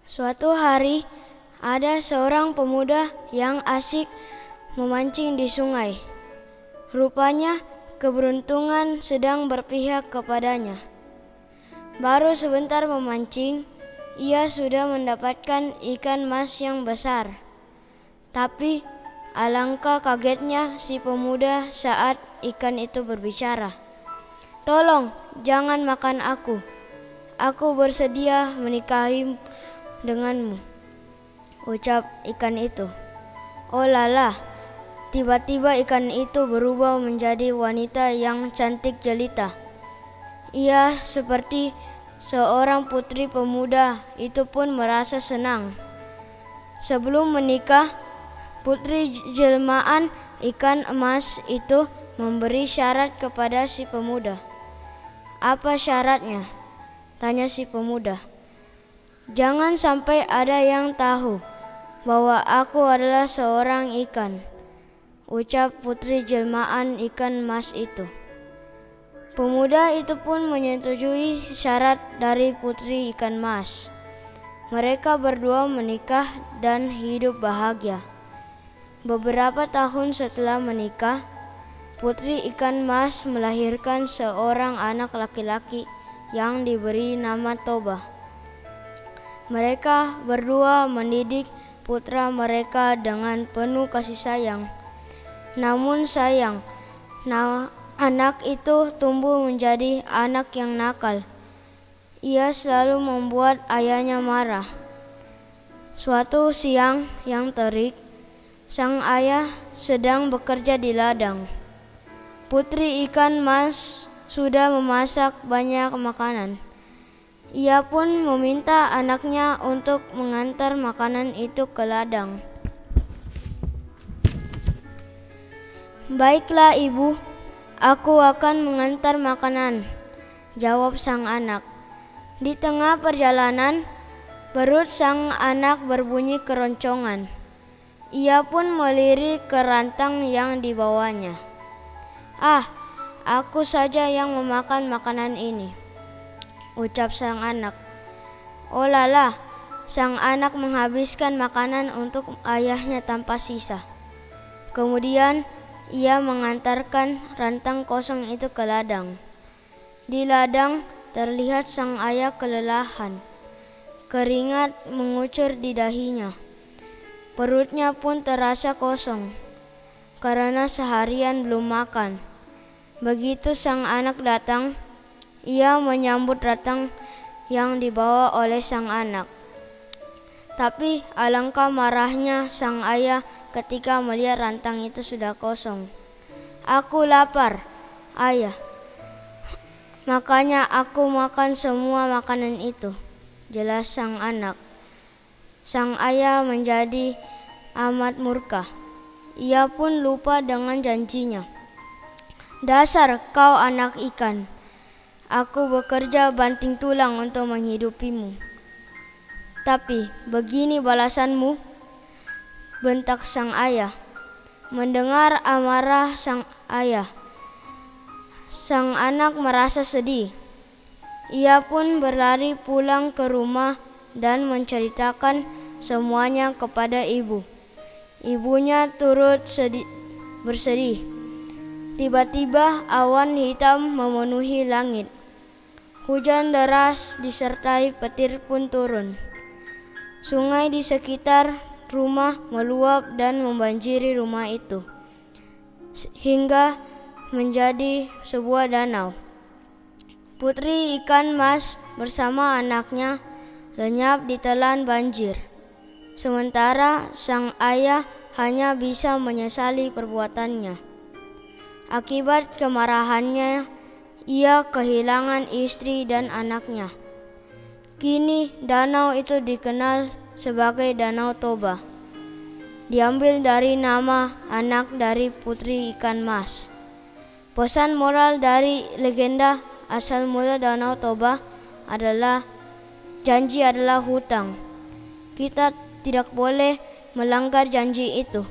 Suatu hari, ada seorang pemuda yang asik memancing di sungai. Rupanya, keberuntungan sedang berpihak kepadanya. Baru sebentar memancing, ia sudah mendapatkan ikan mas yang besar. Tapi, alangkah kagetnya si pemuda saat ikan itu berbicara. "Tolong, jangan makan aku. Aku bersedia menikahi denganmu," ucap ikan itu. Oh lala, tiba-tiba ikan itu berubah menjadi wanita yang cantik jelita. Ia seperti seorang putri pemuda itu pun merasa senang. Sebelum menikah, putri jelmaan ikan emas itu memberi syarat kepada si pemuda. "Apa syaratnya?" tanya si pemuda. "Jangan sampai ada yang tahu bahwa aku adalah seorang ikan," ucap putri jelmaan ikan mas itu. Pemuda itu pun menyetujui syarat dari putri ikan mas. Mereka berdua menikah dan hidup bahagia. Beberapa tahun setelah menikah, putri ikan mas melahirkan seorang anak laki-laki yang diberi nama Toba. Mereka berdua mendidik putra mereka dengan penuh kasih sayang. Namun sayang, anak itu tumbuh menjadi anak yang nakal. Ia selalu membuat ayahnya marah. Suatu siang yang terik, sang ayah sedang bekerja di ladang. Putri ikan mas sudah memasak banyak makanan. Ia pun meminta anaknya untuk mengantar makanan itu ke ladang. "Baiklah ibu, aku akan mengantar makanan," jawab sang anak. Di tengah perjalanan, perut sang anak berbunyi keroncongan. Ia pun melirik ke rantang yang dibawanya. "Ah, aku saja yang memakan makanan ini," ucap sang anak. Oh lala, sang anak menghabiskan makanan untuk ayahnya tanpa sisa. Kemudian ia mengantarkan rantang kosong itu ke ladang. Di ladang terlihat sang ayah kelelahan. Keringat mengucur di dahinya. Perutnya pun terasa kosong karena seharian belum makan. Begitu sang anak datang, ia menyambut rantang yang dibawa oleh sang anak. Tapi alangkah marahnya sang ayah ketika melihat rantang itu sudah kosong. "Aku lapar, ayah. Makanya aku makan semua makanan itu," jelas sang anak. Sang ayah menjadi amat murka. Ia pun lupa dengan janjinya. "Dasar kau anak ikan. Aku bekerja banting tulang untuk menghidupimu. Tapi begini balasanmu," bentak sang ayah. Mendengar amarah sang ayah, sang anak merasa sedih. Ia pun berlari pulang ke rumah dan menceritakan semuanya kepada ibu. Ibunya turut bersedih. Tiba-tiba awan hitam memenuhi langit. Hujan deras disertai petir pun turun. Sungai di sekitar rumah meluap dan membanjiri rumah itu, hingga menjadi sebuah danau. Putri ikan mas bersama anaknya lenyap ditelan banjir. Sementara sang ayah hanya bisa menyesali perbuatannya. Akibat kemarahannya, ia kehilangan istri dan anaknya. Kini danau itu dikenal sebagai Danau Toba. Diambil dari nama anak dari putri ikan mas. Pesan moral dari legenda asal mula Danau Toba adalah janji adalah hutang. Kita tidak boleh melanggar janji itu.